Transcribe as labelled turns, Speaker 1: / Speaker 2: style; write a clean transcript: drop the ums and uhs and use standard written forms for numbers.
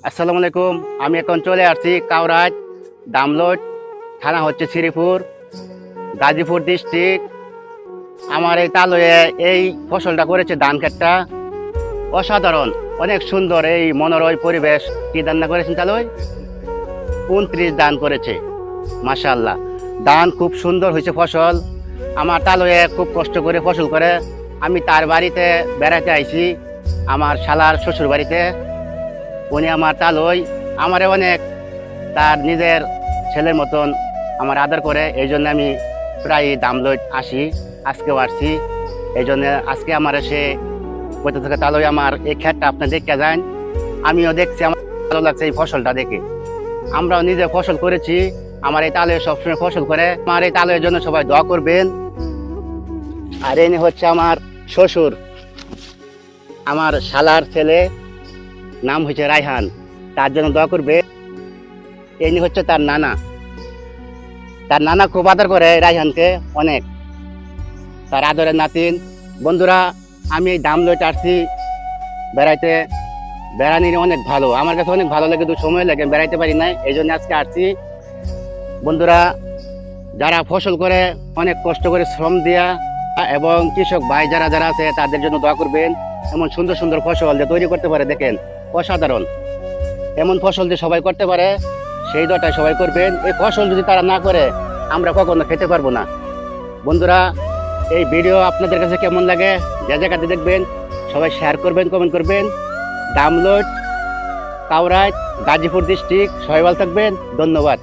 Speaker 1: আসসালামু আলাইকুম। আমি এখন চলে আসছি কাউরাজ, দামলোট, থানা হচ্ছে শ্রীপুর, গাজীপুর ডিস্ট্রিক্ট। আমার এই তালয়ে এই ফসলটা করেছে ধান ক্ষেতটা অসাধারণ, অনেক সুন্দর এই মনোরম পরিবেশ। কি ধান না করেছেন তালয়? 29 ধান করেছে, মাশাআল্লাহ। ধান খুব সুন্দর হয়েছে ফসল। আমার তালয়ে খুব কষ্ট করে ফসল করে। আমি তার বাড়িতে বেড়াতে আইছি, আমার শালার শ্বশুর বাড়িতে। উনি আমার তালই আমারে অনেক তার নিজের ছেলের মতন আমার আদর করে। এই জন্য আমি প্রায় দামলইট আসি, আজকেও আসছি। এই জন্য আজকে আমার এসে বলতে থাকে তালই আমার এই ক্ষেতটা আপনি দেখতে যান। আমিও দেখছি, আমার ভালো লাগছে এই ফসলটা দেখে। আমরাও নিজে ফসল করেছি, আমার এই তালয়ে সবসময় ফসল করে। আমার এই তালয়ের জন্য সবাই দোয়া করবেন। আর এনে হচ্ছে আমার শ্বশুর, আমার শালার ছেলে, নাম হচ্ছে রায়হান, তার জন্য দোয়া করবে। এনি হচ্ছে তার নানা। তার নানা খুব আদর করে রায়হানকে অনেক, তার আদরের নাতিন। বন্ধুরা, আমি এই দামলইট আসছি বেড়াইতে। বেড়ানি অনেক ভালো, আমার কাছে অনেক ভালো লাগে, সময় লাগে, বেড়াইতে পারি না, এই জন্য আজকে আসছি। বন্ধুরা, যারা ফসল করে অনেক কষ্ট করে শ্রম দিয়া, এবং কৃষক ভাই যারা যারা আছে তাদের জন্য দোয়া করবেন। এমন সুন্দর সুন্দর ফসল যে তৈরি করতে পারে, দেখেন অসাধারণ। এমন ফসল যে সবাই করতে পারে, সেই দোয়াটাই সবাই করবেন। এই ফসল যদি তারা না করে, আমরা কখনো খেতে পারবো না। বন্ধুরা, এই ভিডিও আপনাদের কাছে কেমন লাগে, যে জায়গাতে দেখবেন সবাই শেয়ার করবেন, কমেন্ট করবেন। দামলইট, কাউরাজ, গাজীপুর ডিস্ট্রিক্ট, সবাই ভালো থাকবেন। ধন্যবাদ।